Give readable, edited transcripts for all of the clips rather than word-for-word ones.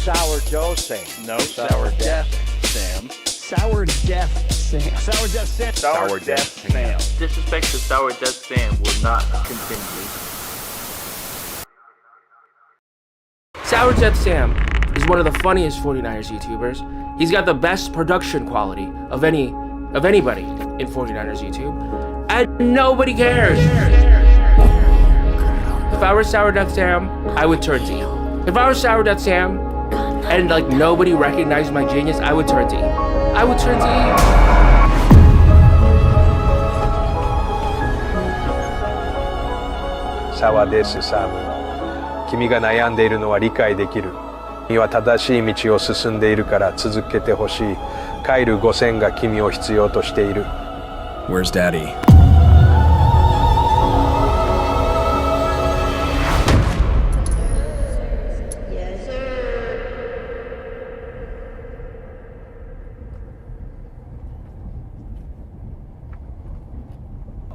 Sourdough Sam. No, Sourdeath Sam. Sourdeath Sam. Sourdeath Sam. Sourdeath Sam. Disrespect to Sourdeath Sam will not continue. Sourdeath Sam is one of the funniest 49ers YouTubers. He's got the best production quality of anybody in 49ers YouTube, and nobody cares. If I were Sourdeath Sam, I would turn to you. If I were Sourdeath Sam and like nobody recognized my genius, I would turn to you. I would turn to you. Sourdeath Sam 君が悩んでいるのは理解できる。君は正しい道を進んでいるから続けてほしい。カイル5000が君を必要としている。Where's Daddy?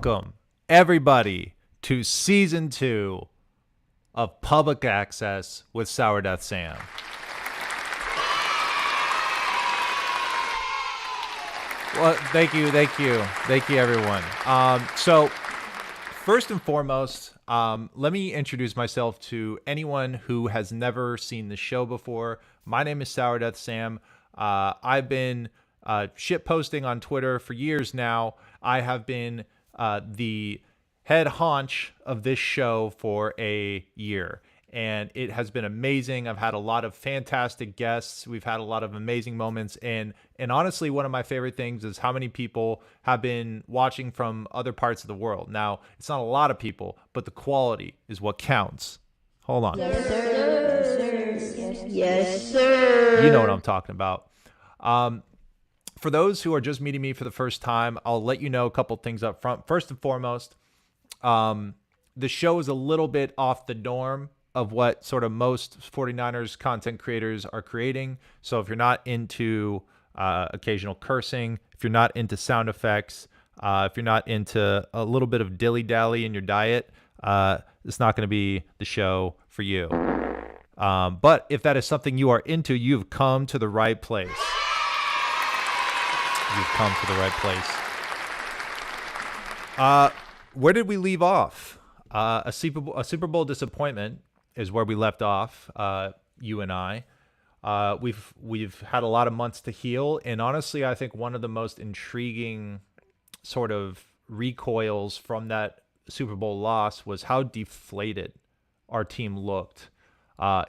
Welcome, everybody, to Season 2 of Public Access with Sourdeath Sam. Well, thank you, everyone. So, first and foremost, let me introduce myself to anyone who has never seen the show before. My name is Sourdeath Sam. I've been shit posting on Twitter for years now. I have been the head haunch of this show for a year, and it has been amazing. I've had a lot of fantastic guests. We've had a lot of amazing moments, and honestly, one of my favorite things is how many people have been watching from other parts of the world. Now, it's not a lot of people, but the quality is what counts. Hold on. Yes, sir. Yes, sir. You know what I'm talking about. For those who are just meeting me for the first time, I'll let you know a couple things up front. First and foremost, the show is a little bit off the norm of what sort of most 49ers content creators are creating. So if you're not into occasional cursing, if you're not into sound effects, if you're not into a little bit of dilly-dally in your diet, it's not going to be the show for you. But if that is something you are into, you've come to the right place. You've come to the right place. Where did we leave off? A Super Bowl disappointment is where we left off. You and I. We've had a lot of months to heal, and honestly, I think one of the most intriguing sort of recoils from that Super Bowl loss was how deflated our team looked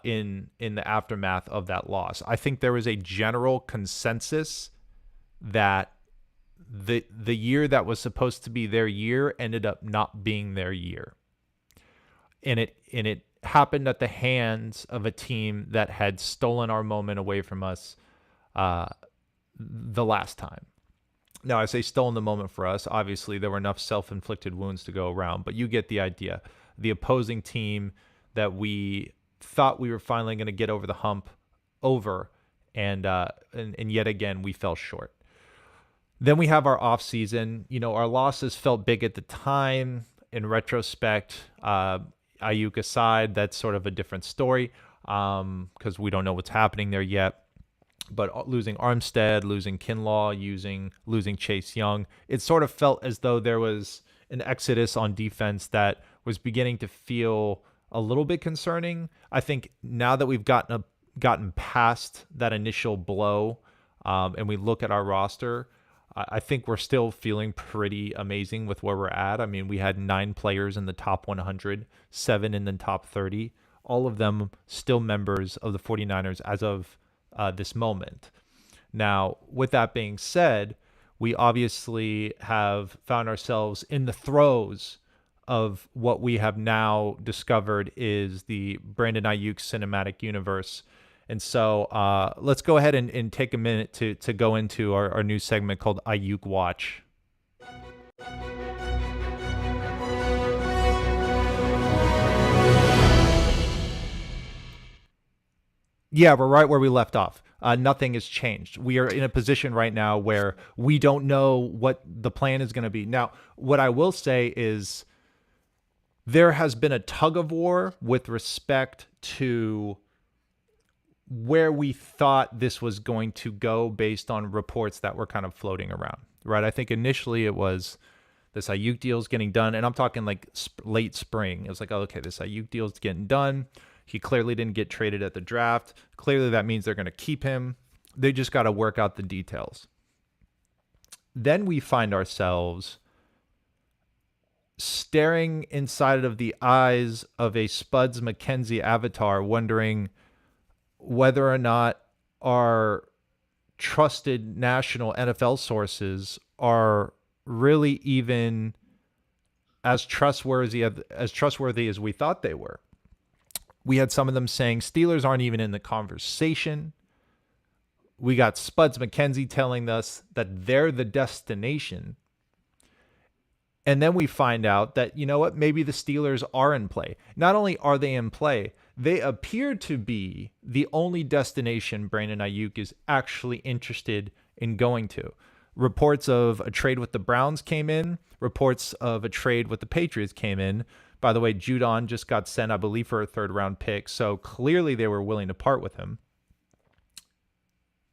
in the aftermath of that loss. I think there was a general consensus that the year that was supposed to be their year ended up not being their year. And it happened at the hands of a team that had stolen our moment away from us the last time. Now, I say stolen the moment for us. Obviously, there were enough self-inflicted wounds to go around, but you get the idea. The opposing team that we thought we were finally going to get over the hump over, and yet again, we fell short. Then we have our off season. You know, our losses felt big at the time. In retrospect, Ayuk aside, that's sort of a different story because we don't know what's happening there yet. But losing Armstead, losing Kinlaw, losing Chase Young, it sort of felt as though there was an exodus on defense that was beginning to feel a little bit concerning. I think now that we've gotten past that initial blow and we look at our roster, I think we're still feeling pretty amazing with where we're at. I mean, we had 9 players in the top 100, 7 in the top 30, all of them still members of the 49ers as of this moment. Now, with that being said, we obviously have found ourselves in the throes of what we have now discovered is the Brandon Ayuk cinematic universe. And so let's go ahead and take a minute to go into our new segment called Ayuk Watch. Yeah, we're right where we left off. Nothing has changed. We are in a position right now where we don't know what the plan is going to be. Now, what I will say is there has been a tug of war with respect to where we thought this was going to go based on reports that were kind of floating around, right? I think initially it was this Ayuk deal is getting done, and I'm talking like late spring. It was like, oh, okay, this Ayuk deal is getting done. He clearly didn't get traded at the draft. Clearly that means they're going to keep him. They just got to work out the details. Then we find ourselves staring inside of the eyes of a Spuds McKenzie avatar, wondering whether or not our trusted national NFL sources are really even as trustworthy as we thought they were. We had some of them saying Steelers aren't even in the conversation. We got Spuds McKenzie telling us that they're the destination. And then we find out that, you know what, maybe the Steelers are in play. Not only are they in play, they appear to be the only destination Brandon Ayuk is actually interested in going to. Reports of a trade with the Browns came in. Reports of a trade with the Patriots came in. By the way, Judon just got sent, I believe, for a third-round pick. So clearly they were willing to part with him.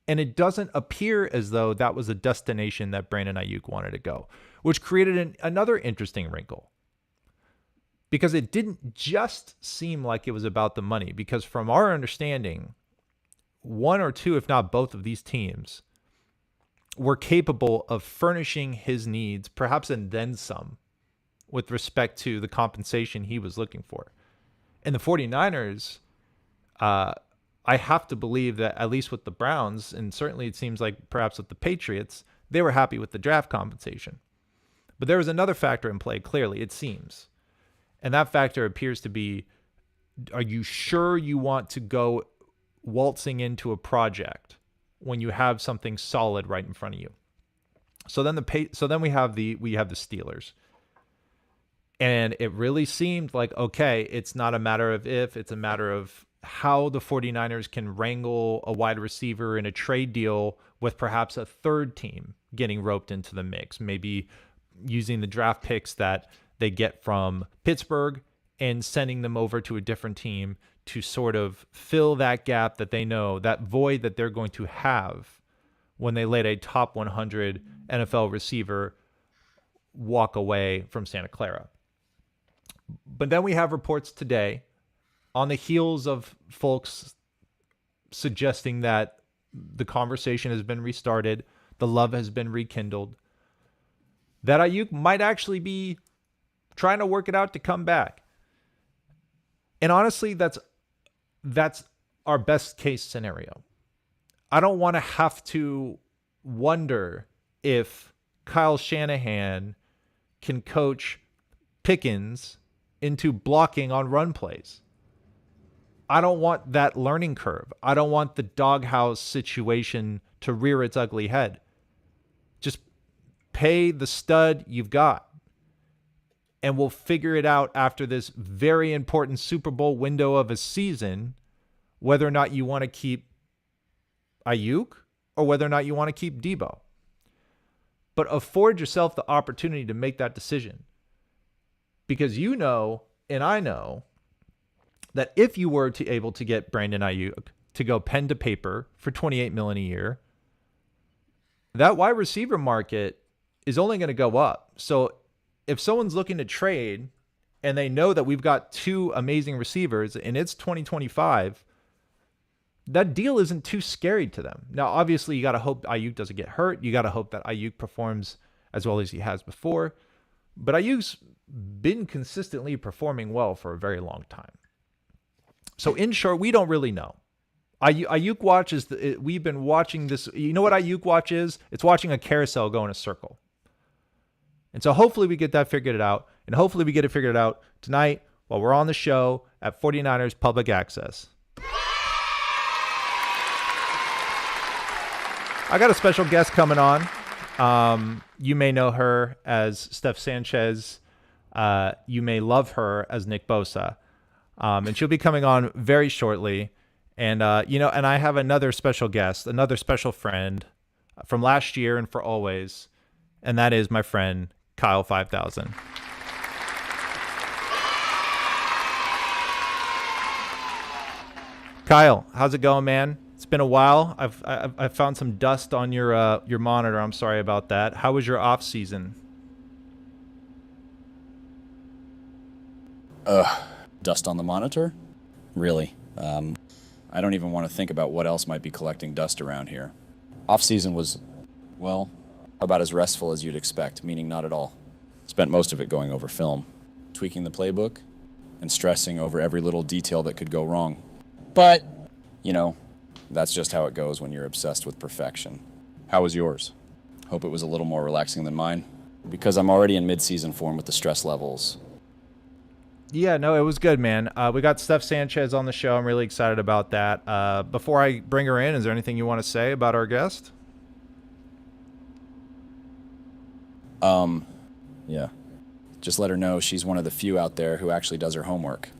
And it doesn't appear as though that was a destination that Brandon Ayuk wanted to go, which created another interesting wrinkle. Because it didn't just seem like it was about the money. Because from our understanding, one or two, if not both of these teams were capable of furnishing his needs, perhaps and then some, with respect to the compensation he was looking for. And the 49ers, I have to believe that at least with the Browns, and certainly it seems like perhaps with the Patriots, they were happy with the draft compensation. But there was another factor in play, clearly, it seems. And that factor appears to be, are you sure you want to go waltzing into a project when you have something solid right in front of you? So then we have the Steelers. And it really seemed like, okay, it's not a matter of if, it's a matter of how the 49ers can wrangle a wide receiver in a trade deal with perhaps a third team getting roped into the mix, maybe using the draft picks that they get from Pittsburgh and sending them over to a different team to sort of fill that gap that they know, that void that they're going to have when they let a top 100 NFL receiver walk away from Santa Clara. But then we have reports today on the heels of folks suggesting that the conversation has been restarted, the love has been rekindled, that Ayuk might actually be trying to work it out to come back. And honestly, that's our best case scenario. I don't want to have to wonder if Kyle Shanahan can coach Pickens into blocking on run plays. I don't want that learning curve. I don't want the doghouse situation to rear its ugly head. Just pay the stud you've got, and we'll figure it out after this very important Super Bowl window of a season, whether or not you want to keep Ayuk or whether or not you want to keep Debo. But afford yourself the opportunity to make that decision. Because you know, and I know, that if you were able to get Brandon Ayuk to go pen to paper for $28 million a year, that wide receiver market is only going to go up. So if someone's looking to trade and they know that we've got two amazing receivers and it's 2025, that deal isn't too scary to them. Now, obviously, you got to hope Ayuk doesn't get hurt. You got to hope that Ayuk performs as well as he has before. But Ayuk's been consistently performing well for a very long time. So in short, we don't really know. Ayuk Watch we've been watching this. You know what Ayuk Watch is? It's watching a carousel go in a circle. And so hopefully we get that figured out. And hopefully we get it figured out tonight while we're on the show at 49ers Public Access. I got a special guest coming on. You may know her as Steph Sanchez. You may love her as Nick Bosa. And she'll be coming on very shortly. And, and I have another special guest, another special friend from last year and for always. And that is my friend, Kyle 5000. Kyle, how's it going, man? It's been a while. I've found some dust on your monitor. I'm sorry about that. How was your off season? Dust on the monitor? Really? I don't even want to think about what else might be collecting dust around here. Off season was, well, about as restful as you'd expect, meaning not at all. Spent most of it going over film, tweaking the playbook, and stressing over every little detail that could go wrong. But, you know, that's just how it goes when you're obsessed with perfection. How was yours? Hope it was a little more relaxing than mine, because I'm already in mid-season form with the stress levels. Yeah, no, it was good, man. We got Steph Sanchez on the show. I'm really excited about that. Before I bring her in, is there anything you want to say about our guest? Yeah. Just let her know she's one of the few out there who actually does her homework.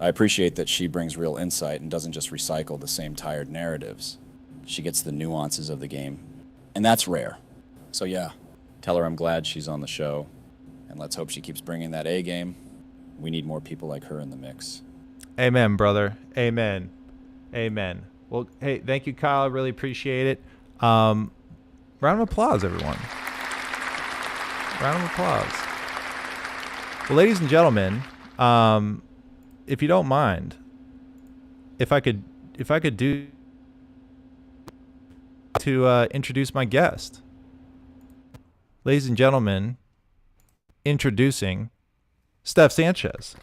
I appreciate that she brings real insight and doesn't just recycle the same tired narratives. She gets the nuances of the game, and that's rare. So yeah, tell her I'm glad she's on the show, and let's hope she keeps bringing that A game. We need more people like her in the mix. Amen, brother. Amen. Amen. Well, hey, thank you, Kyle. I really appreciate it. Round of applause, everyone. Round of applause. Well, ladies and gentlemen, if you don't mind, if I could do to introduce my guest. Ladies and gentlemen, introducing Steph Sanchez.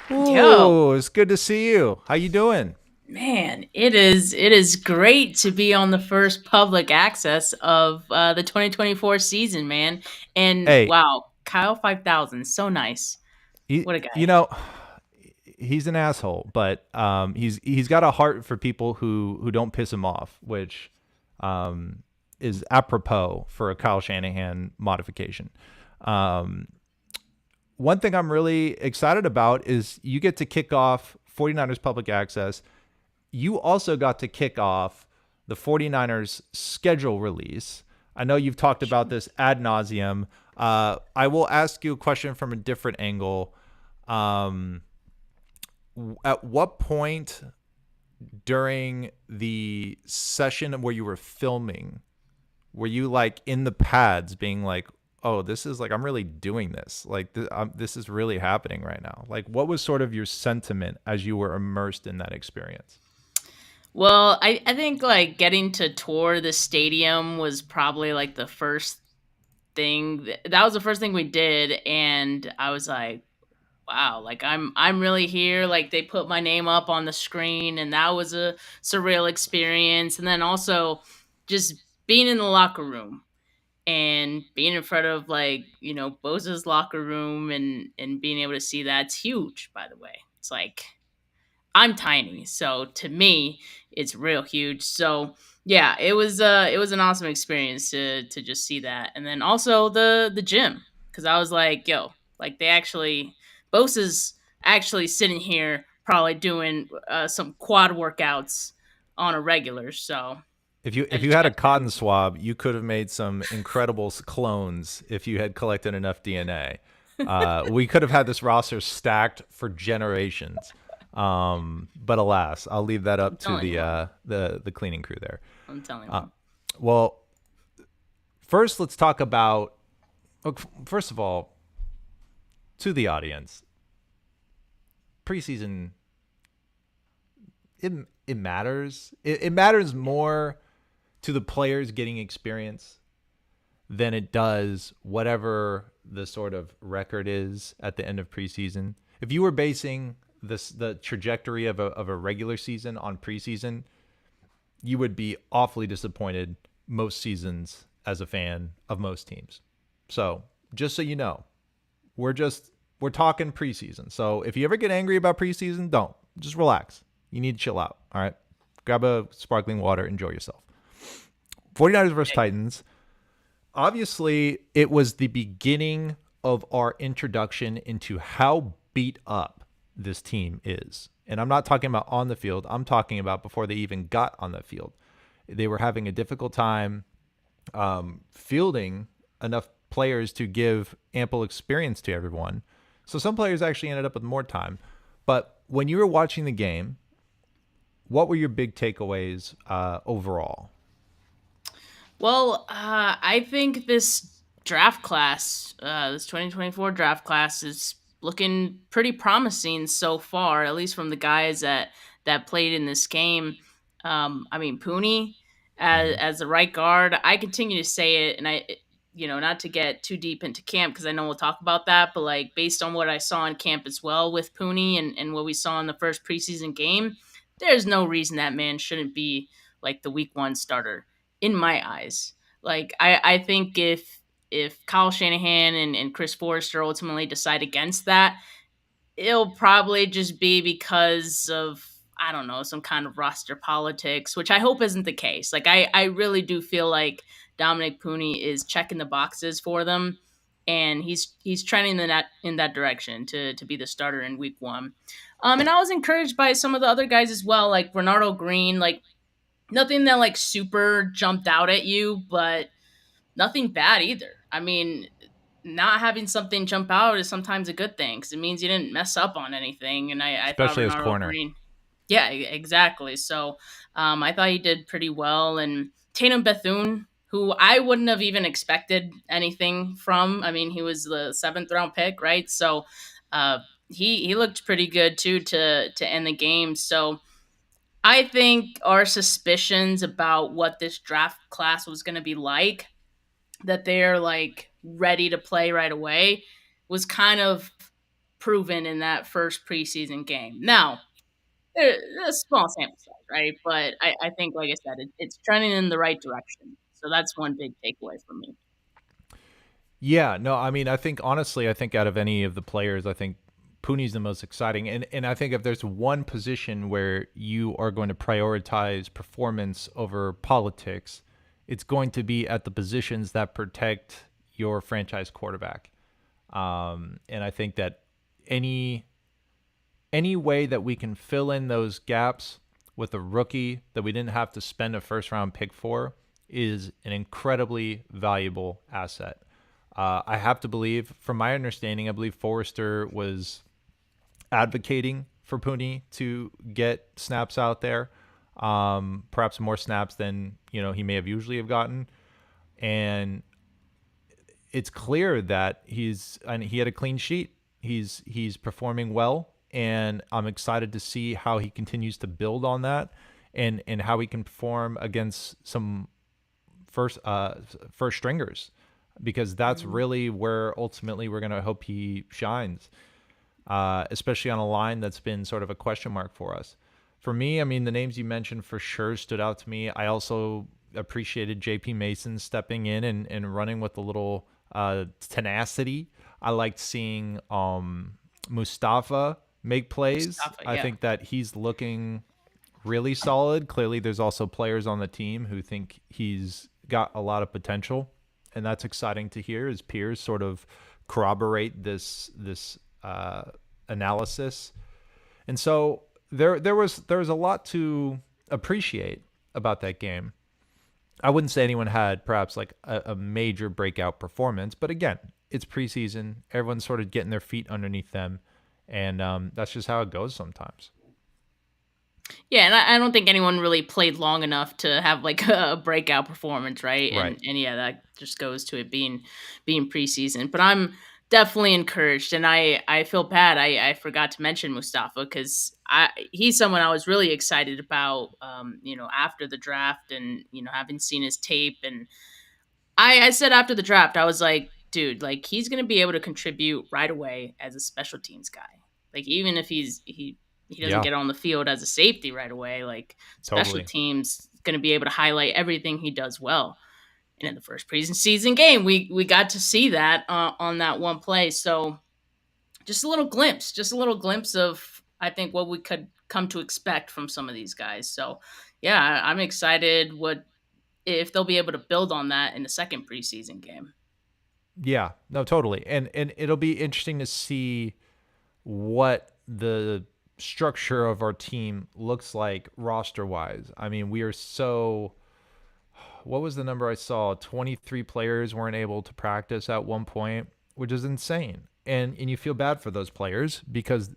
Yo, it's good to see you. How you doing? Man, it is great to be on the first public access of the 2024 season, man. And Hey. wow, Kyle 5000, so nice. What a guy. You know, he's an asshole, but he's got a heart for people who don't piss him off, which is apropos for a Kyle Shanahan modification. One thing I'm really excited about is you get to kick off 49ers Public Access. You also got to kick off the 49ers schedule release. I know you've talked about this ad nauseum. I will ask you a question from a different angle. At what point during the session where you were filming were you like in the pads being like, oh, this is like, I'm really doing this. Like this is really happening right now. Like, what was sort of your sentiment as you were immersed in that experience? Well, I think like getting to tour the stadium was probably like the first thing. That was the first thing we did, and I was like, wow, like I'm really here. Like they put my name up on the screen, and that was a surreal experience. And then also just being in the locker room and being in front of like, you know, Bosa's locker room and being able to see that's huge, by the way. It's like I'm tiny, so to me it's real huge. So yeah, it was an awesome experience to just see that. And then also the gym, because I was like, yo, like Bosa's actually sitting here probably doing some quad workouts on a regular. So if you had a cotton swab, you could have made some incredible clones if you had collected enough DNA. We could have had this roster stacked for generations. But alas, I'll leave that up to the cleaning crew there. I'm telling you. Well, first let's talk about, first of all, to the audience, preseason, it matters. It matters more to the players getting experience than it does whatever the sort of record is at the end of preseason. If you were basing the trajectory of a regular season on preseason, you would be awfully disappointed most seasons as a fan of most teams. So just so you know, we're talking preseason. So if you ever get angry about preseason, don't. Just relax. You need to chill out. All right. Grab a sparkling water. Enjoy yourself. 49ers versus Titans. Obviously, it was the beginning of our introduction into how beat up this team is. And I'm not talking about on the field. I'm talking about before they even got on the field. They were having a difficult time fielding enough players to give ample experience to everyone. So some players actually ended up with more time. But when you were watching the game, what were your big takeaways overall? Well, I think this draft class, this 2024 draft class, is looking pretty promising so far, at least from the guys that played in this game. I mean, Pooney as the right guard, I continue to say it, and not to get too deep into camp because I know we'll talk about that, but like based on what I saw in camp as well with Pooney and what we saw in the first preseason game, there's no reason that man shouldn't be like the week 1 starter in my eyes. Like I think if Kyle Shanahan and Chris Forrester ultimately decide against that, it'll probably just be because of, I don't know, some kind of roster politics, which I hope isn't the case. Like I really do feel like Dominic Pooney is checking the boxes for them, and he's trending in that direction to be the starter in week 1. And I was encouraged by some of the other guys as well, like Bernardo Green. Like nothing that like super jumped out at you, but nothing bad either. I mean, not having something jump out is sometimes a good thing because it means you didn't mess up on anything. And I Especially thought as Bernardo corner. Green, yeah, exactly. So I thought he did pretty well. And Tatum Bethune, who I wouldn't have even expected anything from. I mean, he was the 7th round pick, right? So he looked pretty good too to end the game. So I think our suspicions about what this draft class was going to be like, that they're like ready to play right away, was kind of proven in that first preseason game. Now, there's a small sample size, right? But I think, like I said, it's trending in the right direction. So that's one big takeaway for me. Yeah, no, I mean, I think honestly, I think out of any of the players, I think Pooney's the most exciting. And I think if there's one position where you are going to prioritize performance over politics, it's going to be at the positions that protect your franchise quarterback. And I think that any way that we can fill in those gaps with a rookie that we didn't have to spend a first round pick for is an incredibly valuable asset. I have to believe, from my understanding, I believe Forrester was advocating for Pooney to get snaps out there, perhaps more snaps than he may have usually have gotten, and it's clear that he had a clean sheet. He's performing well, and I'm excited to see how he continues to build on that, and how he can perform against some first stringers, because that's really where ultimately we're going to hope he shines, especially on a line that's been sort of a question mark for us. For me, I mean, the names you mentioned for sure stood out to me. I also appreciated JP Mason stepping in and running with a little tenacity. I liked seeing Mustafa make plays. I think that he's looking really solid. Clearly, there's also players on the team who think he's got a lot of potential, and that's exciting to hear as peers sort of corroborate this analysis. And so there was a lot to appreciate about that game. I wouldn't say anyone had perhaps like a major breakout performance, but again, it's preseason. Everyone's sort of getting their feet underneath them, and that's just how it goes sometimes. Yeah, and I don't think anyone really played long enough to have like a breakout performance, right? Right. And yeah, that just goes to it being preseason. But I'm definitely encouraged, and I feel bad. I forgot to mention Mustafa because he's someone I was really excited about. After the draft, and having seen his tape, and I said after the draft, I was like, dude, like he's gonna be able to contribute right away as a special teams guy. Like even if he doesn't get on the field as a safety right away, like special teams going to be able to highlight everything he does well. And in the first preseason game, we got to see that on that one play. So just a little glimpse of, I think, what we could come to expect from some of these guys. So yeah, I'm excited if they'll be able to build on that in the second preseason game. Yeah, no, totally. And it'll be interesting to see what the structure of our team looks like roster wise. I mean, we are what was the number I saw? 23 players weren't able to practice at one point, which is insane. and you feel bad for those players because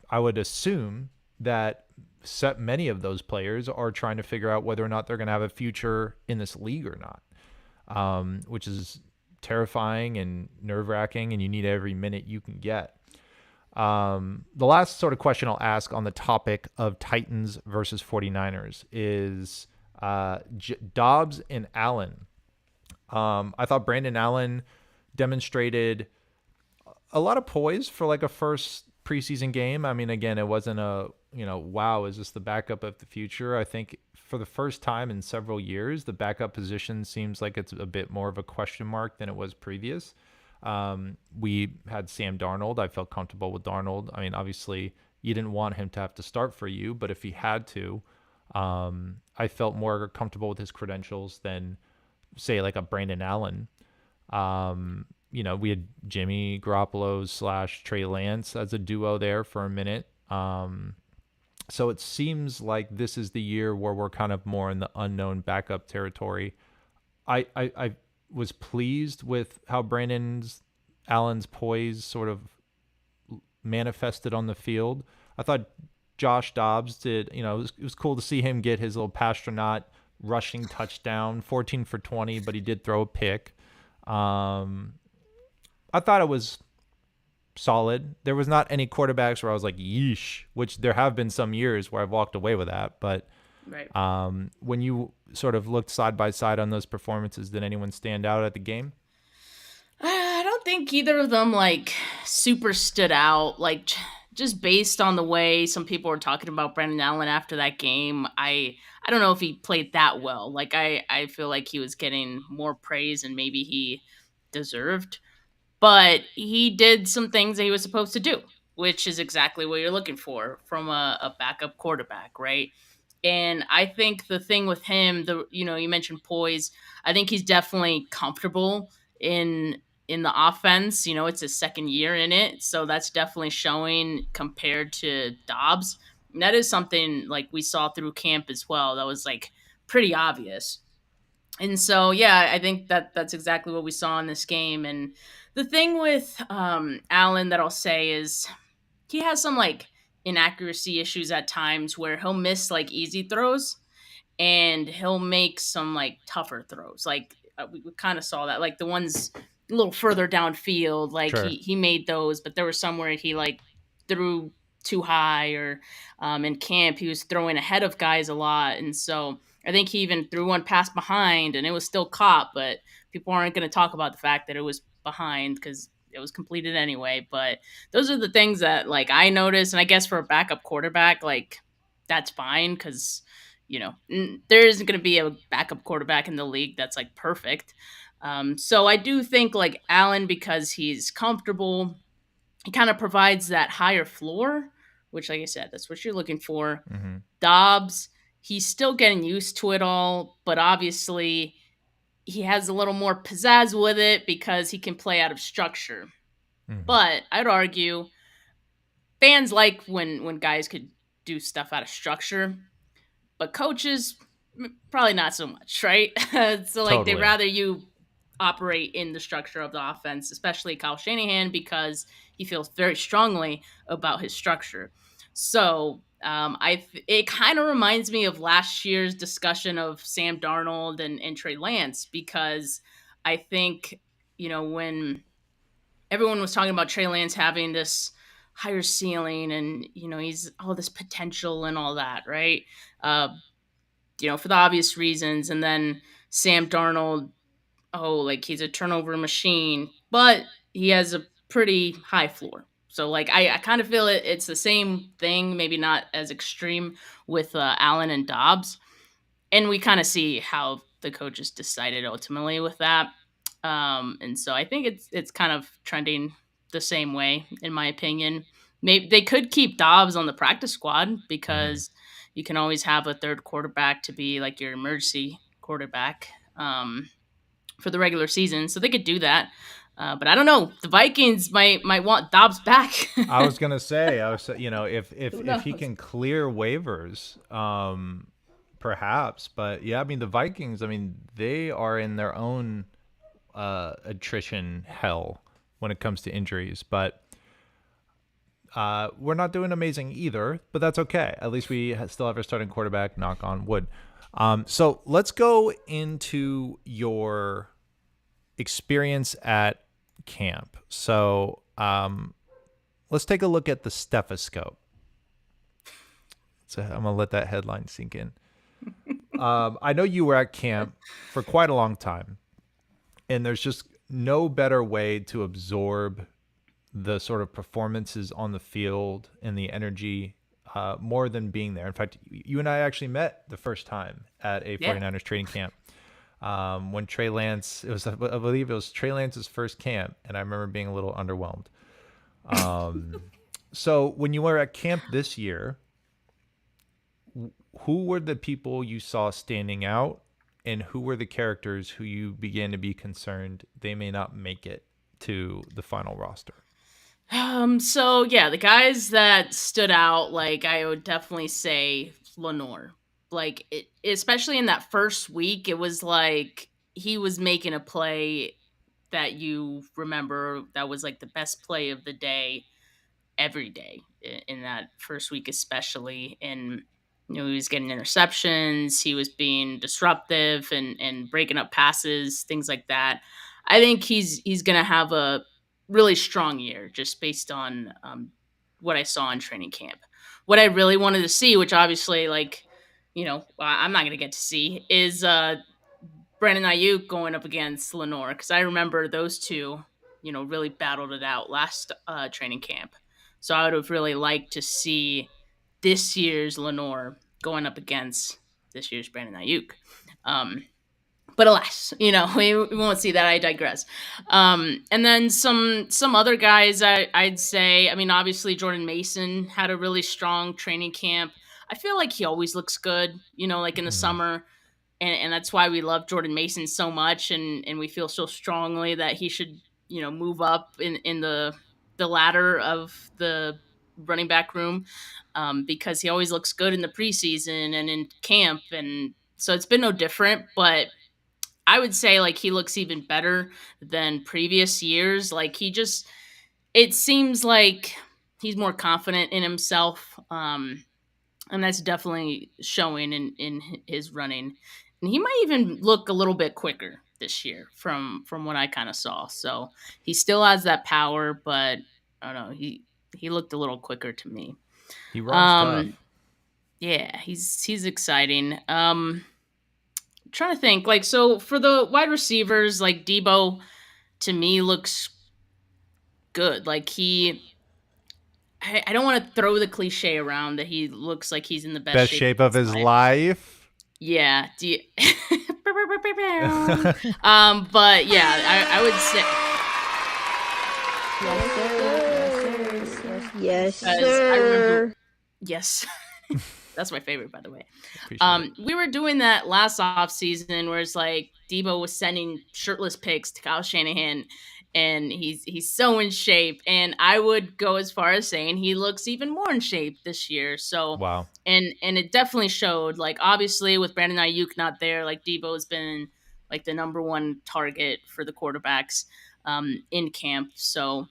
I would assume that many of those players are trying to figure out whether or not they're going to have a future in this league or not, which is terrifying and nerve-wracking, and you need every minute you can get. The last sort of question I'll ask on the topic of Titans versus 49ers is Dobbs and Allen. I thought Brandon Allen demonstrated a lot of poise for like a first preseason game. I mean, again, it wasn't wow, is this the backup of the future? I think for the first time in several years, the backup position seems like it's a bit more of a question mark than it was previous. We had Sam Darnold. I felt comfortable with Darnold. I mean, obviously you didn't want him to have to start for you, but if he had to, I felt more comfortable with his credentials than say like a Brandon Allen. We had Jimmy Garoppolo / Trey Lance as a duo there for a minute. So it seems like this is the year where we're kind of more in the unknown backup territory. I was pleased with how Brandon Allen's poise sort of manifested on the field. I thought Josh Dobbs did, it was cool to see him get his little Pastronaut rushing touchdown, 14 for 20, but he did throw a pick. I thought it was solid. There was not any quarterbacks where I was like, yeesh, which there have been some years where I've walked away with that. But right. When you sort of looked side by side on those performances, did anyone stand out at the game? I don't think either of them like super stood out. Like just based on the way some people were talking about Brandon Allen after that game, I don't know if he played that well. Like I feel like he was getting more praise and maybe he deserved. But he did some things that he was supposed to do, which is exactly what you're looking for from a backup quarterback, right? And I think the thing with him, you mentioned poise. I think he's definitely comfortable in the offense. It's his second year in it, so that's definitely showing compared to Dobbs. And that is something like we saw through camp as well. That was like pretty obvious. And so, yeah, I think that's exactly what we saw in this game. And the thing with Allen that I'll say is he has some like inaccuracy issues at times where he'll miss like easy throws and he'll make some like tougher throws. Like we kind of saw that, like the ones a little further downfield, like Sure. he made those, but there was some where he like threw too high, or in camp he was throwing ahead of guys a lot. And so I think he even threw one pass behind and it was still caught, but people aren't going to talk about the fact that it was behind because it was completed anyway. But those are the things that like I noticed. And I guess for a backup quarterback, like that's fine because, there isn't going to be a backup quarterback in the league that's like perfect. So I do think like Allen, because he's comfortable, he kind of provides that higher floor, which, like I said, that's what you're looking for. Mm-hmm. Dobbs, he's still getting used to it all, but obviously he has a little more pizzazz with it because he can play out of structure. Mm-hmm. But I'd argue fans like when guys could do stuff out of structure, but coaches probably not so much, right? So like Totally. they'd rather you operate in the structure of the offense, especially Kyle Shanahan, because he feels very strongly about his structure. So it kind of reminds me of last year's discussion of Sam Darnold and Trey Lance, because I think, when everyone was talking about Trey Lance having this higher ceiling and, he's all this potential and all that, right? For the obvious reasons. And then Sam Darnold, like he's a turnover machine, but he has a pretty high floor. So like I kind of feel it's the same thing, maybe not as extreme with Allen and Dobbs. And we kind of see how the coaches decided ultimately with that. And so I think it's kind of trending the same way, in my opinion. Maybe they could keep Dobbs on the practice squad because you can always have a third quarterback to be like your emergency quarterback for the regular season. So they could do that. But I don't know. The Vikings might want Dobbs back. I was gonna say, if he can clear waivers, perhaps. But yeah, I mean the Vikings. I mean they are in their own attrition hell. when it comes to injuries, but we're not doing amazing either, but that's okay. At least we still have our starting quarterback, knock on wood. So let's go into your experience at camp. So let's take a look at the stethoscope. So I'm going to let that headline sink in. I know you were at camp for quite a long time, and there's just no better way to absorb the sort of performances on the field and the energy more than being there. In fact, you and I actually met the first time at a 49ers training camp when Trey Lance, I believe it was Trey Lance's first camp, and I remember being a little underwhelmed. So when you were at camp this year, who were the people you saw standing out, and who were the characters who you began to be concerned they may not make it to the final roster? So yeah, the guys that stood out, like I would definitely say Lenore. Like especially in that first week, it was like he was making a play that you remember that was like the best play of the day every day in that first week, especially. And he was getting interceptions, he was being disruptive and breaking up passes, things like that. I think he's gonna have a really strong year just based on what I saw in training camp. What I really wanted to see, which obviously, like, I'm not gonna get to see, is Brandon Ayuk going up against Lenore, because I remember those two, really battled it out last training camp. So I would have really liked to see this year's Lenore going up against this year's Brandon Ayuk. But alas, we won't see that. I digress. And then some other guys I'd say, I mean, obviously Jordan Mason had a really strong training camp. I feel like he always looks good, like in the summer. And that's why we love Jordan Mason so much. And we feel so strongly that he should, move up in the ladder of the running back room, because he always looks good in the preseason and in camp. And so it's been no different, but I would say like he looks even better than previous years. Like it seems like he's more confident in himself. And that's definitely showing in his running. And he might even look a little bit quicker this year from what I kind of saw. So he still has that power, but I don't know. He looked a little quicker to me. He runs tough. Yeah, he's exciting. Trying to think, like, so for the wide receivers, like Debo to me looks good. Like I don't want to throw the cliche around that he looks like he's in the best shape of his life. Yeah. But yeah, I would say. Yes, sir. I remember, yes. That's my favorite, by the way. We were doing that last off season where it's like Debo was sending shirtless pics to Kyle Shanahan, and he's so in shape. And I would go as far as saying he looks even more in shape this year. So wow. And it definitely showed. Like obviously with Brandon Ayuk not there, like Debo's been like the number one target for the quarterbacks in camp. So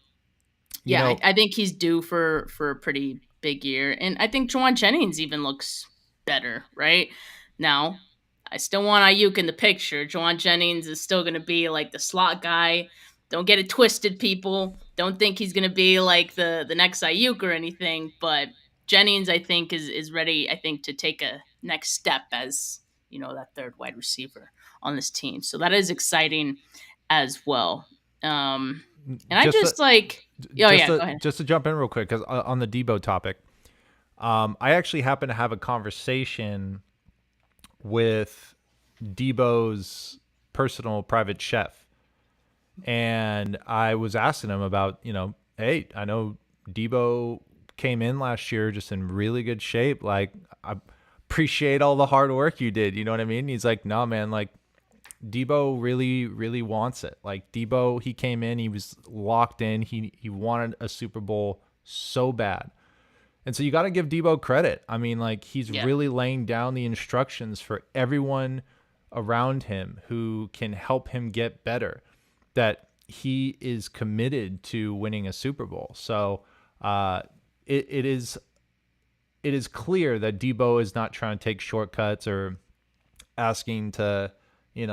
yeah, I think he's due for a pretty big year. And I think Juwan Jennings even looks better right now. I still want Ayuk in the picture. Juwan Jennings is still going to be like the slot guy. Don't get it twisted, people. Don't think he's going to be like the next Ayuk or anything. But Jennings, I think, is ready, I think, to take a next step as, that third wide receiver on this team. So that is exciting as well. And I just go ahead. Just to jump in real quick, because on the Debo topic, I actually happened to have a conversation with Debo's personal private chef. And I was asking him about, hey, I know Debo came in last year just in really good shape. Like, I appreciate all the hard work you did. You know what I mean? He's like, no, man, like, Debo really, really wants it. Like Debo, he came in, he was locked in. He wanted a Super Bowl so bad. And so you got to give Debo credit. I mean, like he's really laying down the instructions for everyone around him who can help him get better. That he is committed to winning a Super Bowl. So it is clear that Debo is not trying to take shortcuts or asking to,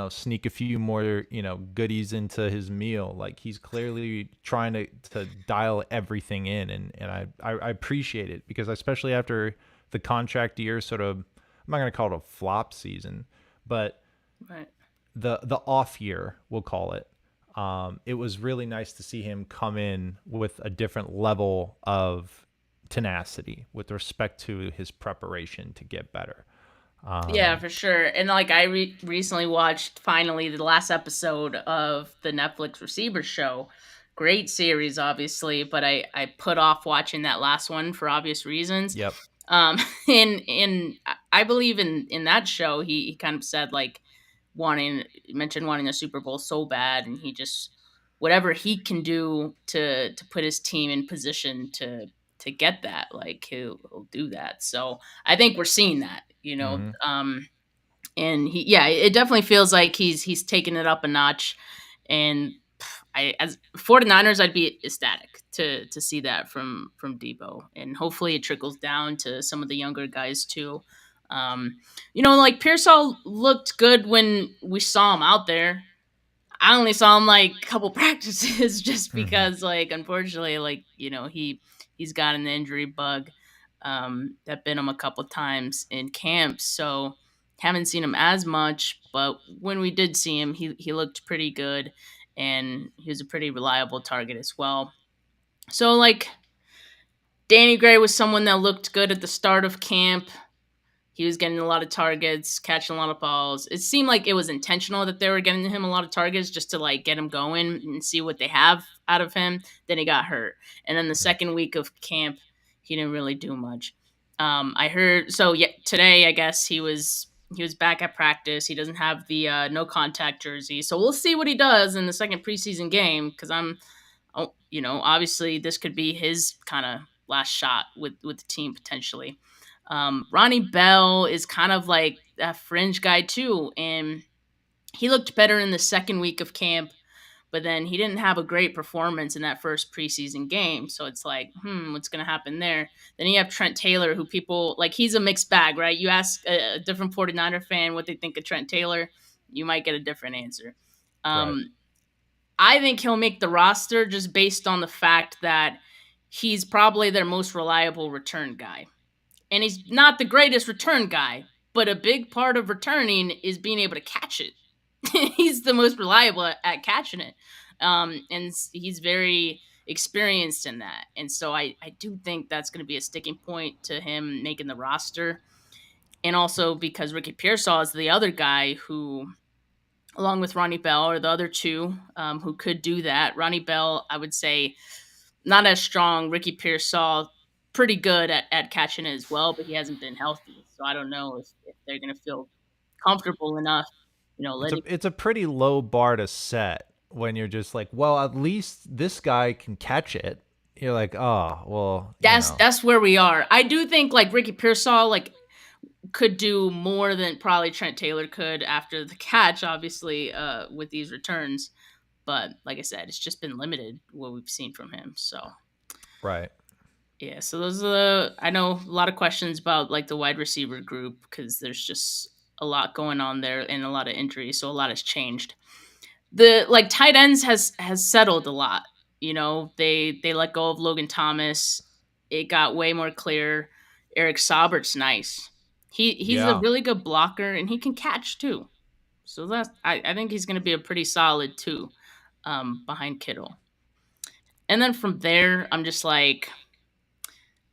sneak a few more, goodies into his meal. Like, he's clearly trying to dial everything in. And I appreciate it, because especially after the contract year, sort of, I'm not going to call it a flop season, but right. the off year, we'll call it. It was really nice to see him come in with a different level of tenacity with respect to his preparation to get better. Yeah, for sure. And like I recently watched finally the last episode of the Netflix Receiver Show. Great series, obviously, but I put off watching that last one for obvious reasons. Yep. And I believe in that show he kind of said like mentioned wanting a Super Bowl so bad, and he just whatever he can do to put his team in position to get that, like he'll do that. So I think we're seeing that, and it definitely feels like he's taken it up a notch. And as 49ers, I'd be ecstatic to see that from Debo, and hopefully it trickles down to some of the younger guys too. Like Pearsall looked good when we saw him out there. I only saw him like a couple practices just because, like, unfortunately, like, he's got an injury bug that bit him a couple times in camp. So haven't seen him as much, but when we did see him, he looked pretty good, and he was a pretty reliable target as well. So, like, Danny Gray was someone that looked good at the start of camp. He was getting a lot of targets, catching a lot of balls. It seemed like it was intentional that they were getting him a lot of targets just to like get him going and see what they have out of him. Then he got hurt. And then the second week of camp, he didn't really do much. I heard today I guess he was back at practice. He doesn't have the no contact jersey. So we'll see what he does in the second preseason game, because obviously this could be his kind of last shot with the team potentially. Ronnie Bell is kind of like a fringe guy too, and he looked better in the second week of camp, but then he didn't have a great performance in that first preseason game. So it's like, what's going to happen there? Then you have Trent Taylor, who people like, he's a mixed bag, right? You ask a different 49er fan what they think of Trent Taylor, you might get a different answer. Right. I think he'll make the roster just based on the fact that he's probably their most reliable return guy. And he's not the greatest return guy, but a big part of returning is being able to catch it. He's the most reliable at catching it. And he's very experienced in that. And so I do think that's going to be a sticking point to him making the roster. And also because Ricky Pearsall is the other guy who, along with Ronnie Bell, are the other two who could do that. Ronnie Bell, I would say, not as strong. Ricky Pearsall, pretty good at catching it as well, but he hasn't been healthy. So I don't know if they're going to feel comfortable enough, It's a pretty low bar to set when you're just like, well, at least this guy can catch it. You're like, oh, well. That's where we are. I do think like Ricky Pearsall could do more than probably Trent Taylor could after the catch, obviously, with these returns. But like I said, it's just been limited what we've seen from him. So right. Yeah, so those I know a lot of questions about like the wide receiver group, because there's just a lot going on there and a lot of injuries, so a lot has changed. The tight ends has settled a lot. They let go of Logan Thomas. It got way more clear. Eric Saubert's nice. He's a really good blocker, and he can catch too. So I think he's going to be a pretty solid two behind Kittle. And then from there, I'm just like,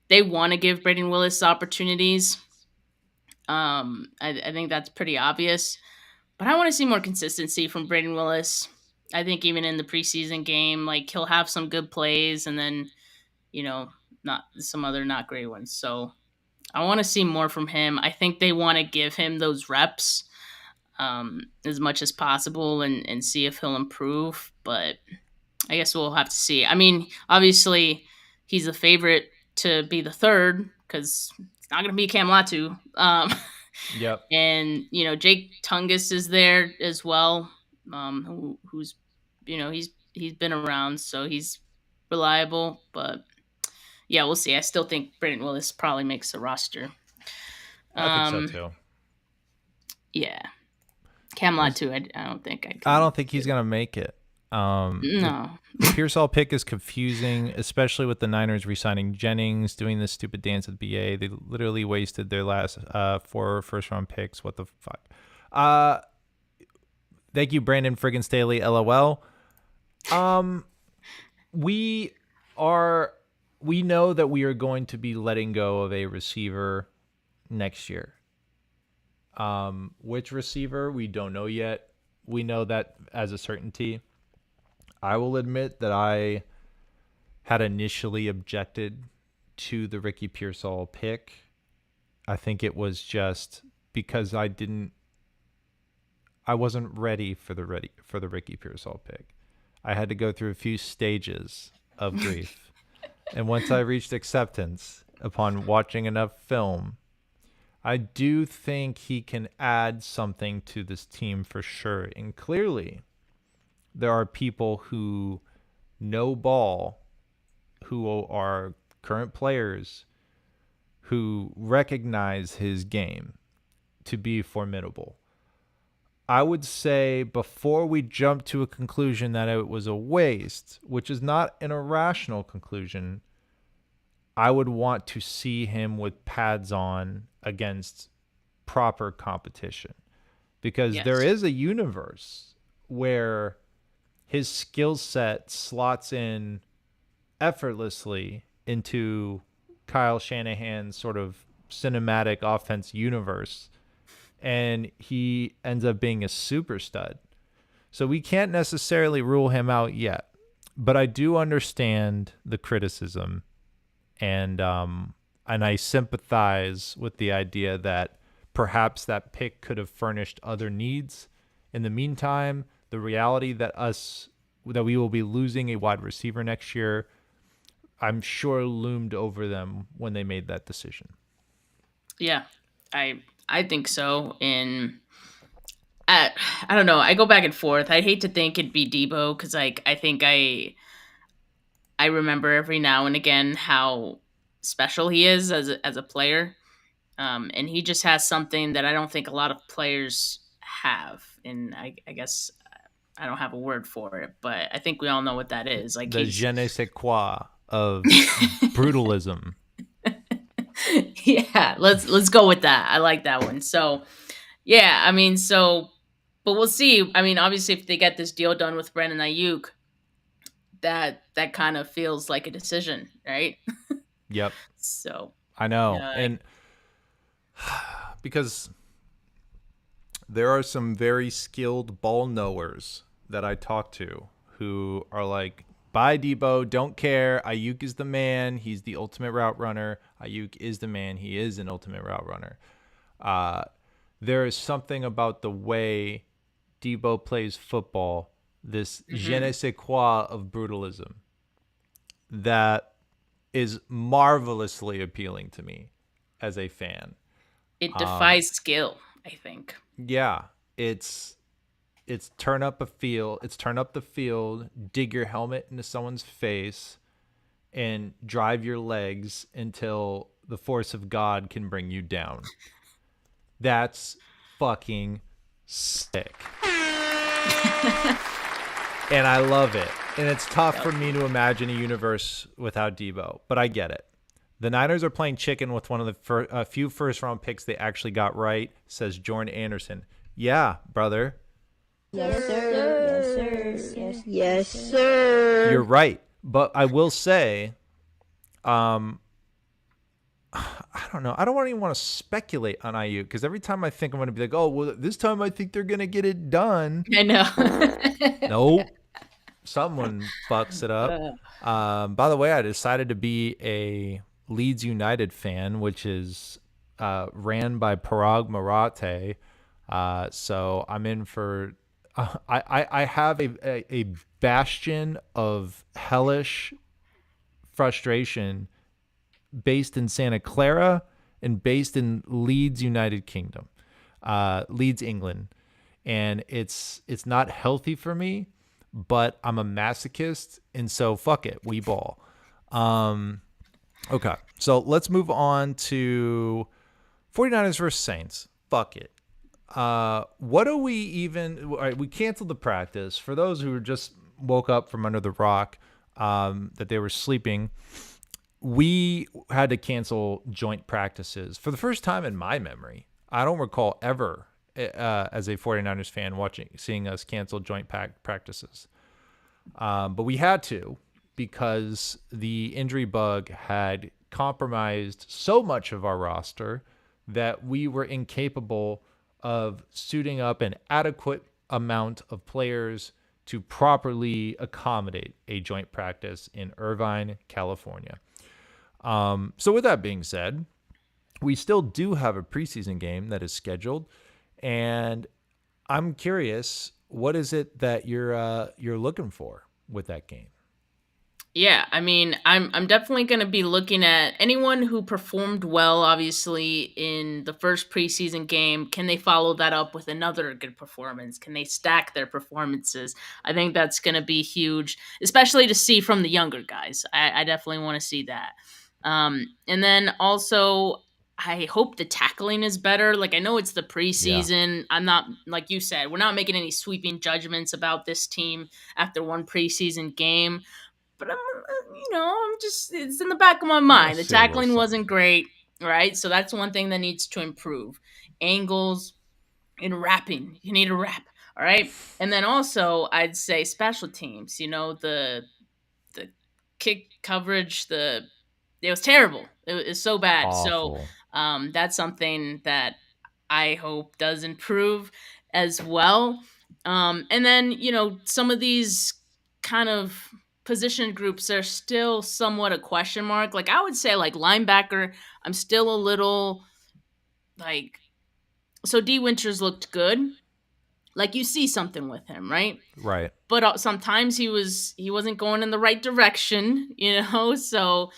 they want to give Braden Willis opportunities. I think that's pretty obvious. But I want to see more consistency from Braden Willis. I think even in the preseason game, he'll have some good plays and then, not some other not great ones. So I want to see more from him. I think they want to give him those reps as much as possible and see if he'll improve. But I guess we'll have to see. I mean, obviously, he's the favorite to be the third because it's not going to be Cam Latu. Yep. And, Jake Tungus is there as well, who's, he's he's been around, so he's reliable. But yeah, we'll see. I still think Brandon Willis probably makes the roster. I think so too. Yeah, Camelot too. I don't think I don't think he's gonna make it. No. The Pearsall pick is confusing, especially with the Niners re-signing Jennings, doing this stupid dance with BA. They literally wasted their last 4 first-round picks. What the fuck? Thank you, Brandon friggin' Staley. LOL. We know that we are going to be letting go of a receiver next year. Which receiver, we don't know yet. We know that as a certainty. I will admit that I had initially objected to the Ricky Pearsall pick. I think it was just because I wasn't ready for the Ricky Pearsall pick. I had to go through a few stages of grief. And once I reached acceptance upon watching enough film, I do think he can add something to this team for sure. And clearly, there are people who know ball, who are current players, who recognize his game to be formidable. I would say before we jump to a conclusion that it was a waste, which is not an irrational conclusion, I would want to see him with pads on against proper competition. Because there is a universe where his skill set slots in effortlessly into Kyle Shanahan's sort of cinematic offense universe, and he ends up being a super stud. So we can't necessarily rule him out yet, but I do understand the criticism, and I sympathize with the idea that perhaps that pick could have furnished other needs. In the meantime, the reality that we will be losing a wide receiver next year, I'm sure loomed over them when they made that decision. Yeah, I think so. And I don't know. I go back and forth. I'd hate to think it'd be Debo because I think I remember every now and again how special he is as a player, and he just has something that I don't think a lot of players have. And I guess I don't have a word for it, but I think we all know what that is. Like the je ne sais quoi of brutalism. Yeah, let's go with that. I like that one. So, yeah, I mean, but we'll see. I mean, obviously, if they get this deal done with Brandon Ayuk, that kind of feels like a decision, right? Yep. So I know, and because there are some very skilled ball knowers that I talk to who are like, bye, Debo, don't care. Ayuk is the man. He's the ultimate route runner. Ayuk is the man. He is an ultimate route runner. There is something about the way Debo plays football, this je ne sais quoi of brutalism, that is marvelously appealing to me as a fan. It defies skill, I think. Yeah, it's turn up the field, dig your helmet into someone's face, and drive your legs until the force of God can bring you down. That's fucking sick. And I love it. And it's tough for me to imagine a universe without Debo, but I get it. The Niners are playing chicken with one of the few first-round picks they actually got right, says Jordan Anderson. Yeah, brother. Yes, sir. Yes, sir. Yes, sir. You're right. But I will say, I don't know. I don't even want to speculate on IU because every time I think I'm going to be like, oh, well, this time I think they're going to get it done. I know. Nope. Someone fucks it up. By the way, I decided to be a Leeds United fan, which is ran by Parag Marathe. So I'm in for I have a bastion of hellish frustration based in Santa Clara and based in Leeds, United Kingdom, Leeds, England. And it's not healthy for me, but I'm a masochist, and so fuck it, we ball. Okay, so let's move on to 49ers versus Saints. Fuck it. What do we even... All right, we canceled the practice. For those who just woke up from under the rock, that they were sleeping, we had to cancel joint practices for the first time in my memory. I don't recall ever, as a 49ers fan, seeing us cancel joint practices. But we had to, because the injury bug had compromised so much of our roster that we were incapable of suiting up an adequate amount of players to properly accommodate a joint practice in Irvine, California. So with that being said, we still do have a preseason game that is scheduled, and I'm curious, what is it that you're looking for with that game? Yeah, I mean, I'm definitely going to be looking at anyone who performed well, obviously, in the first preseason game. Can they follow that up with another good performance? Can they stack their performances? I think that's going to be huge, especially to see from the younger guys. I definitely want to see that. And then also, I hope the tackling is better. Like, I know it's the preseason. Yeah. I'm not, like you said, we're not making any sweeping judgments about this team after one preseason game. But I'm just, it's in the back of my mind. The tackling wasn't great, right? So that's one thing that needs to improve. Angles and wrapping. You need to wrap, all right? And then also, I'd say special teams. The kick coverage, it was terrible. It was so bad. Awful. So that's something that I hope does improve as well. And then, some of these kind of position groups are still somewhat a question mark. Like, I would say, like, linebacker, I'm still a little, like, so D. Winters looked good. Like, you see something with him, right? Right. But sometimes he wasn't going in the right direction, so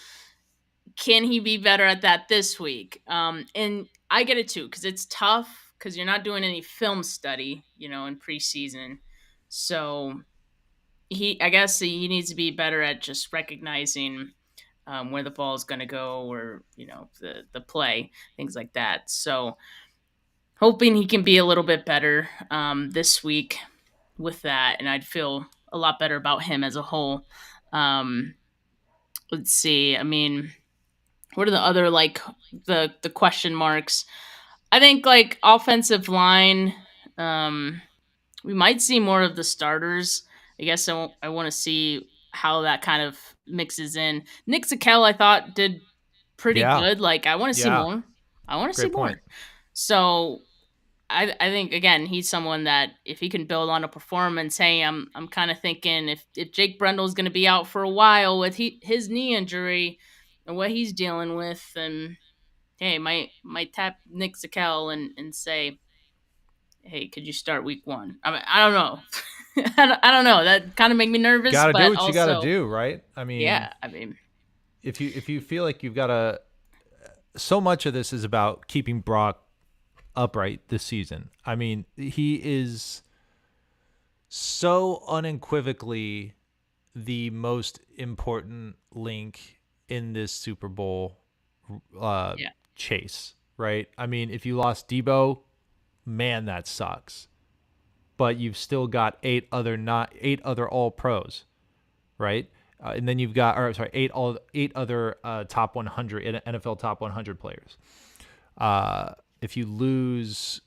can he be better at that this week? And I get it too, because it's tough, because you're not doing any film study, in preseason. So I guess he needs to be better at just recognizing where the ball is going to go, or the play, things like that. So hoping he can be a little bit better this week with that, and I'd feel a lot better about him as a whole. Let's see. I mean, what are the other, like, the question marks? I think, like, offensive line. We might see more of the starters. I guess I want to see how that kind of mixes in. Nick Zakelj, I thought, did pretty good. Like, I want to see more. I want to see more. So I think, again, he's someone that if he can build on a performance, hey, I'm kind of thinking if Jake Brendel is going to be out for a while with his knee injury and what he's dealing with, then hey, might tap Nick Zakelj and say, hey, could you start week 1? I mean, I don't know. I don't know. That kind of make me nervous. Gotta but do what also, you gotta do, right? I mean, yeah. I mean, if you feel like you've got to, so much of this is about keeping Brock upright this season. I mean, he is so unequivocally the most important link in this Super Bowl chase, right? I mean, if you lost Debo, man, that sucks. But you've still got eight other all pros, right? And then you've got, eight other top 100 NFL top 100 players. If you lose,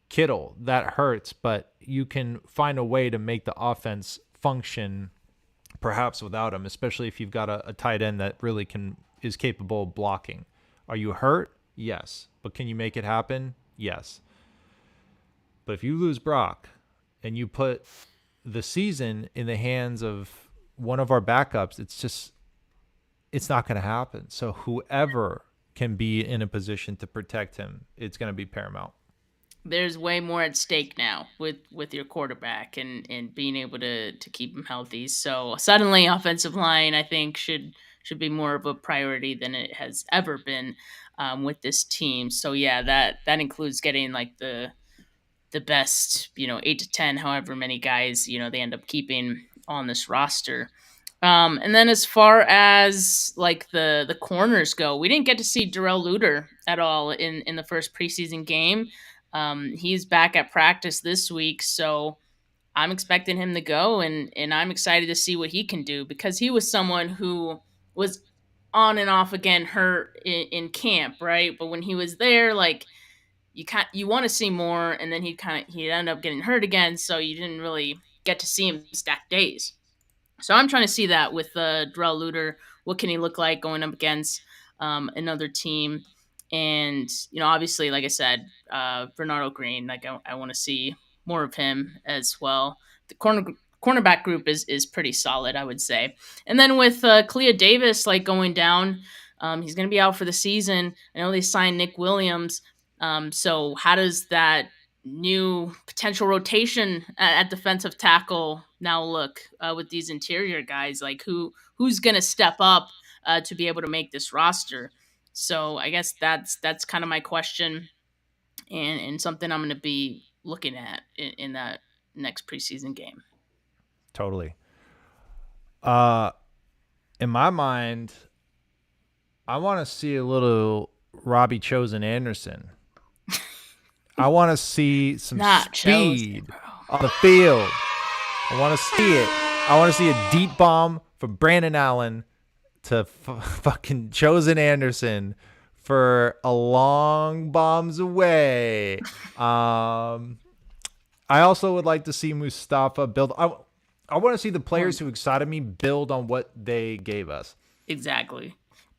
Kittle, that hurts, but you can find a way to make the offense function, perhaps without him, especially if you've got a tight end that really is capable of blocking. Are you hurt? Yes. But can you make it happen? Yes. But if you lose Brock and you put the season in the hands of one of our backups, it's not going to happen. So whoever can be in a position to protect him, it's going to be paramount. There's way more at stake now with your quarterback and being able to keep him healthy. So suddenly offensive line, I think, should be more of a priority than it has ever been with this team. So yeah, that includes getting like the the best, 8 to 10, however many guys, they end up keeping on this roster. And then as far as like the corners go, we didn't get to see Darrell Luter at all in the first preseason game. He's back at practice this week, so I'm expecting him to go, and I'm excited to see what he can do, because he was someone who was on and off again hurt in camp, right? But when he was there, like you want to see more, and then he'd end up getting hurt again, so you didn't really get to see him stack days. So I'm trying to see that with Darrell Luter. What can he look like going up against another team? And, obviously, like I said, Bernardo Green, like I want to see more of him as well. The cornerback group is pretty solid, I would say. And then with Clea Davis, like going down, he's going to be out for the season. I know they signed Nick Williams. So how does that new potential rotation at defensive tackle now look with these interior guys? Like who's going to step up to be able to make this roster? So I guess that's kind of my question, and something I'm going to be looking at in that next preseason game. Totally. In my mind, I want to see a little Robbie Chosen Anderson. I want to see some speed on the field. I want to see it. I want to see a deep bomb from Brandon Allen to fucking Chosen Anderson for a long bombs away. I also would like to see Mustafa build. I want to see the players who excited me build on what they gave us. Exactly.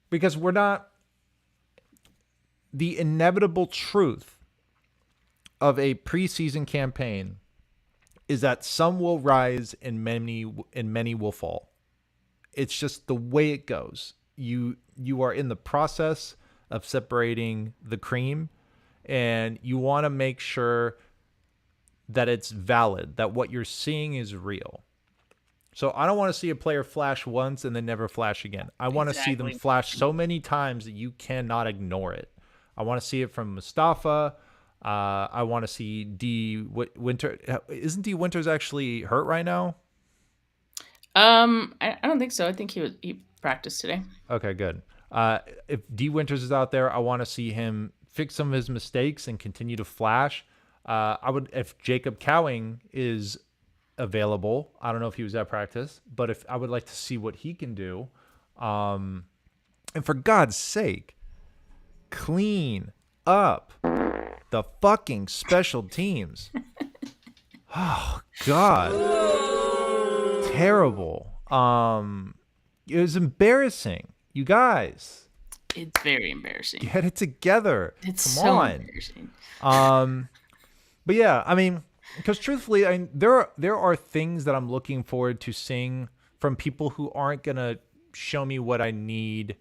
Because we're not... The inevitable truth of a preseason campaign is that some will rise and many will fall. It's just the way it goes. You are in the process of separating the cream, and you want to make sure that it's valid, that what you're seeing is real. So I don't want to see a player flash once and then never flash again. I want to see them flash so many times that you cannot ignore it. I want to see it from Mustafa. I want to see D Winter. Isn't D Winters actually hurt right now? I don't think so. I think he practiced today. Okay, good. If D Winters is out there, I want to see him fix some of his mistakes and continue to flash. I would, if Jacob Cowing is available. I don't know if he was at practice, but if I would like to see what he can do. And for God's sake, clean up the fucking special teams. Oh God. Terrible. It was embarrassing. You guys. It's very embarrassing. Get it together. It's Come so on. embarrassing. But yeah, I mean, because truthfully, there are things that I'm looking forward to seeing from people who aren't gonna show me what I need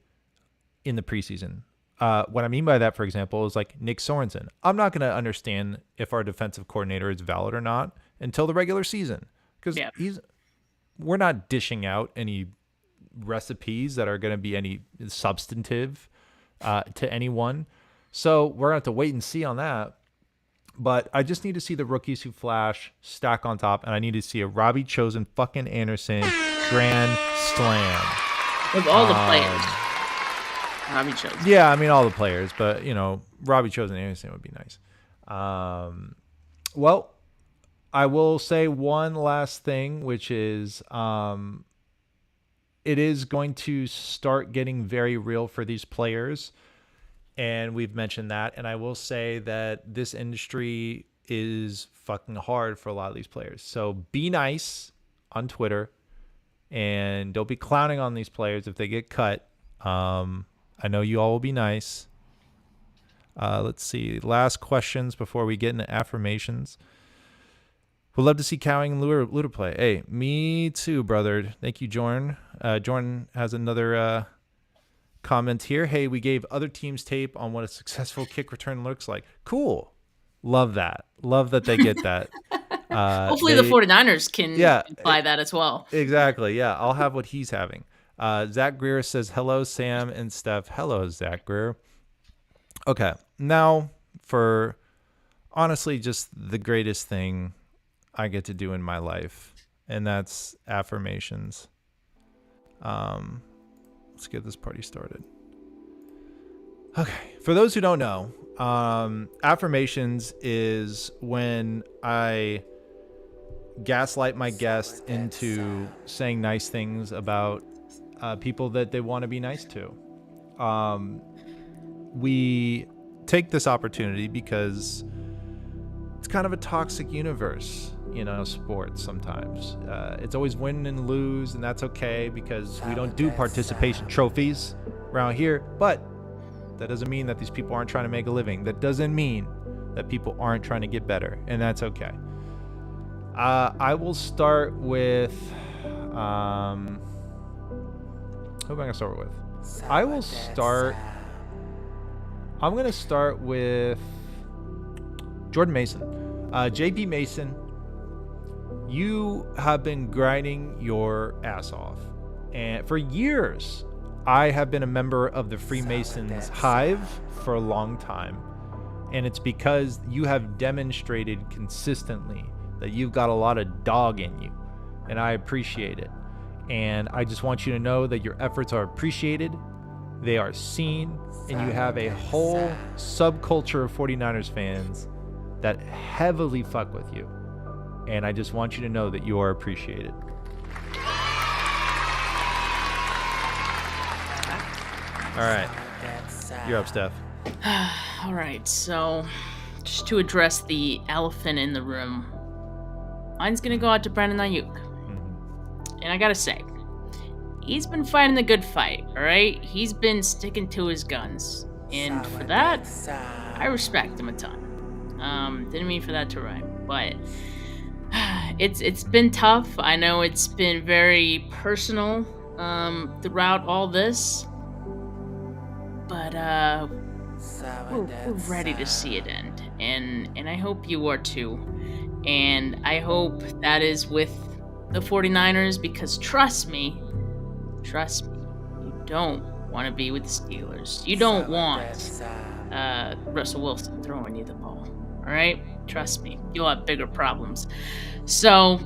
in the preseason. What I mean by that, for example, is like Nick Sorensen. I'm not gonna understand if our defensive coordinator is valid or not until the regular season, because we're not dishing out any recipes that are going to be any substantive to anyone. So we're going to have to wait and see on that. But I just need to see the rookies who flash stack on top, and I need to see a Robbie Chosen fucking Anderson grand slam. With all the players. Robbie Chosen. Yeah, I mean all the players, but Robbie Chosen Anderson would be nice. Well, I will say one last thing, which is it is going to start getting very real for these players. And we've mentioned that. And I will say that this industry is fucking hard for a lot of these players. So be nice on Twitter and don't be clowning on these players if they get cut. I know you all will be nice. Let's see. Last questions before we get into affirmations. We'd love to see Cowing and Luter play. Hey, me too, brother. Thank you, Jordan. Jordan has another comment here. Hey, we gave other teams tape on what a successful kick return looks like. Cool. Love that. Love that they get that. Hopefully the 49ers can imply that as well. Exactly. Yeah, I'll have what he's having. Zach Greer says, hello, Sam and Steph. Hello, Zach Greer. Okay, now for honestly just the greatest thing I get to do in my life, and that's affirmations. Let's get this party started. Okay, for those who don't know, affirmations is when I gaslight my guests into saying nice things about people that they want to be nice to. We take this opportunity because it's kind of a toxic universe, sports sometimes. It's always win and lose, and that's okay because we don't do participation trophies around here, but that doesn't mean that these people aren't trying to make a living. That doesn't mean that people aren't trying to get better, and that's okay. I will start with... who am I going to start with? I'm going to start with Jordan Mason. JP Mason, you have been grinding your ass off. And for years, I have been a member of the Freemasons Hive for a long time. And it's because you have demonstrated consistently that you've got a lot of dog in you. And I appreciate it. And I just want you to know that your efforts are appreciated. They are seen. And you have a whole subculture of 49ers fans that heavily fuck with you. And I just want you to know that you are appreciated. All right. You're up, Steph. All right, so just to address the elephant in the room, mine's going to go out to Brandon Ayuk. And I got to say, he's been fighting the good fight, all right? He's been sticking to his guns. And for that, I respect him a ton. Didn't mean for that to rhyme, but it's been tough. I know it's been very personal throughout all this. But we're ready to see it end, and I hope you are too. And I hope that is with the 49ers, because trust me, you don't want to be with the Steelers. You don't want Russell Wilson throwing you the ball. All right? Trust me, you'll have bigger problems. So,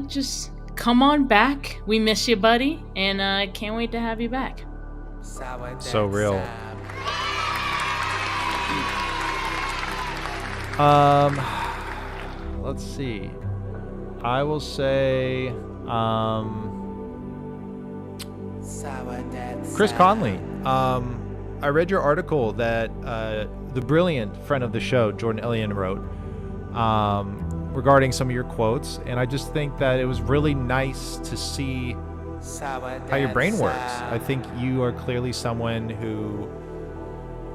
just come on back. We miss you, buddy, and I can't wait to have you back. So real. Let's see. I will say Chris Conley. I read your article that the brilliant friend of the show, Jordan Elliott, wrote regarding some of your quotes, and I just think that it was really nice to see how your brain works. I think you are clearly someone who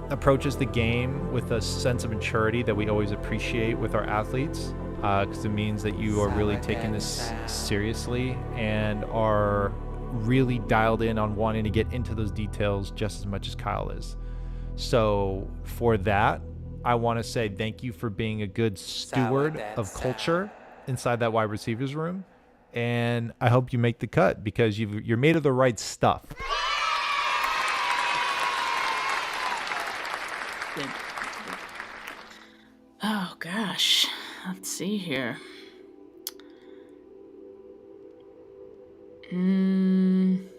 approaches the game with a sense of maturity that we always appreciate with our athletes, because it means that you are really taking this seriously and are really dialed in on wanting to get into those details just as much as Kyle is. So for that, I want to say thank you for being a good steward of culture inside that wide receivers room. And I hope you make the cut because you're made of the right stuff. Oh, gosh. Let's see here. I'm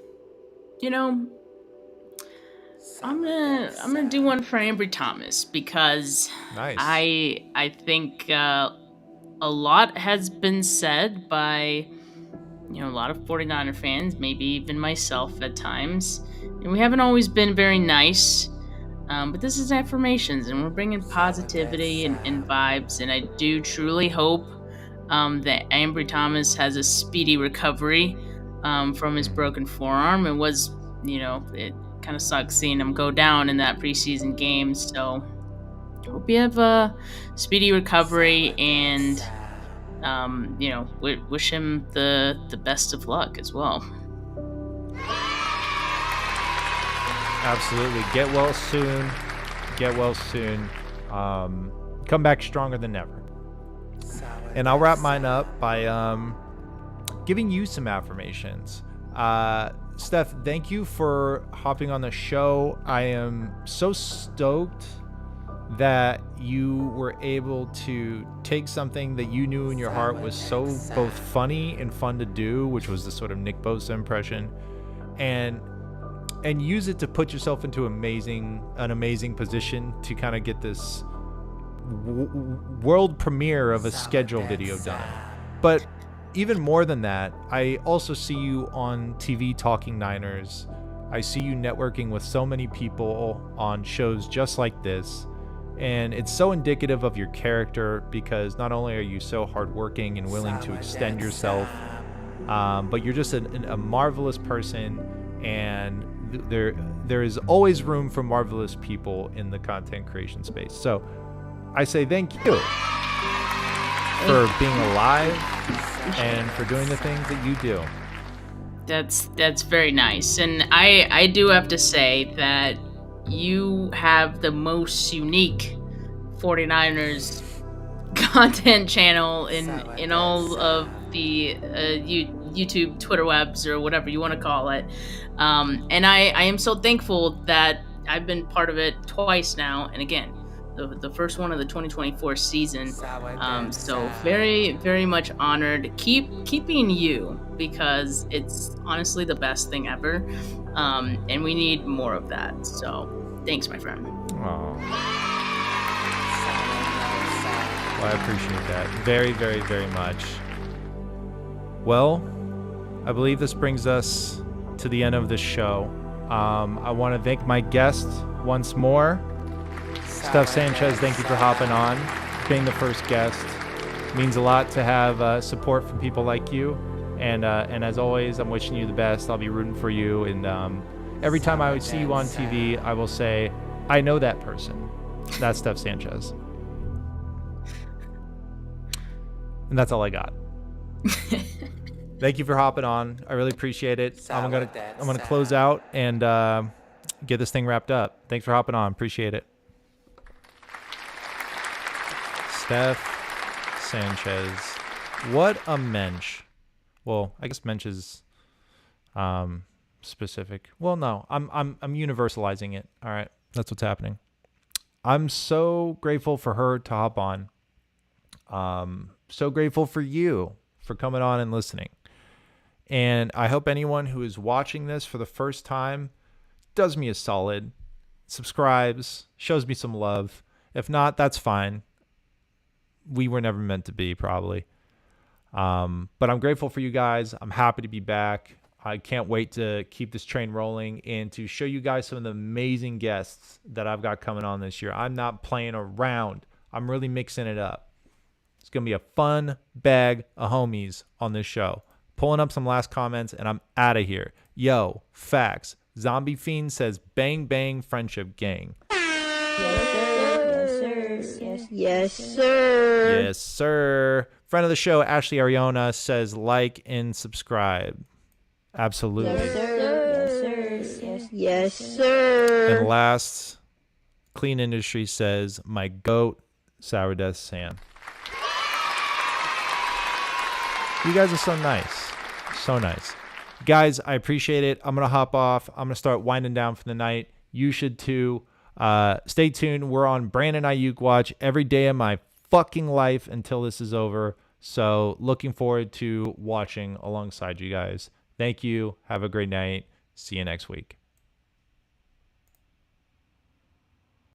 gonna do one for Ambry Thomas because nice. I think a lot has been said by a lot of 49er fans, maybe even myself at times, and we haven't always been very nice. But this is affirmations, and we're bringing positivity and vibes, and I do truly hope that Ambry Thomas has a speedy recovery from his broken forearm. It was, it kind of sucks seeing him go down in that preseason game, so hope you have a speedy recovery, and wish him the best of luck as well. Absolutely. Get well soon. Come back stronger than ever. And I'll wrap mine up by giving you some affirmations. Steph, thank you for hopping on the show. I am so stoked that you were able to take something that you knew in your heart was so both funny and fun to do, which was the sort of Nick Bosa impression, and use it to put yourself into an amazing position to kind of get this world premiere of a schedule video done. But even more than that, I also see you on TV talking Niners. I see you networking with so many people on shows just like this. And it's so indicative of your character, because not only are you so hardworking and willing to extend yourself, but you're just a marvelous person, and there is always room for marvelous people in the content creation space. So I say thank you for being alive and for doing the things that you do. That's very nice. And I do have to say that you have the most unique 49ers content channel in all of the YouTube, Twitter webs, or whatever you want to call it. And I am so thankful that I've been part of it twice now. And again, the first one of the 2024 season. So very, very much honored. Keep being you, because it's honestly the best thing ever. And we need more of that. So thanks, my friend. Well, I appreciate that very, very, very much. Well, I believe this brings us to the end of the show. I want to thank my guest once more. Steph Sanchez, thank you for hopping on, being the first guest. It means a lot to have support from people like you. And as always, I'm wishing you the best. I'll be rooting for you. And every time I see you on TV, I will say, I know that person. That's Steph Sanchez. And that's all I got. Thank you for hopping on. I really appreciate it. I'm gonna close out and get this thing wrapped up. Thanks for hopping on. Appreciate it. Steph Sanchez. What a mensch. Well, I guess mensch is specific. Well, no, I'm universalizing it. All right, that's what's happening. I'm so grateful for her to hop on. So grateful for you for coming on and listening. And I hope anyone who is watching this for the first time does me a solid, subscribes, shows me some love. If not, that's fine. We were never meant to be, probably. But I'm grateful for you guys. I'm happy to be back. I can't wait to keep this train rolling and to show you guys some of the amazing guests that I've got coming on this year. I'm not playing around. I'm really mixing it up. It's going to be a fun bag of homies on this show. Pulling up some last comments, and I'm out of here. Yo, facts. Zombie Fiend says, bang, bang, friendship gang. Yes, sir. Yes, sir. Yes, sir. Friend of the show, Ashley Ariona, says, like and subscribe. Absolutely. Yes, sir. Yes, sir. And last, Clean Industry says, my goat, Sourdeath Sam. You guys are so nice. So nice. Guys, I appreciate it. I'm going to hop off. I'm going to start winding down for the night. You should too. Stay tuned. We're on Brandon Ayuk watch every day of my fucking life until this is over. So looking forward to watching alongside you guys. Thank you. Have a great night. See you next week.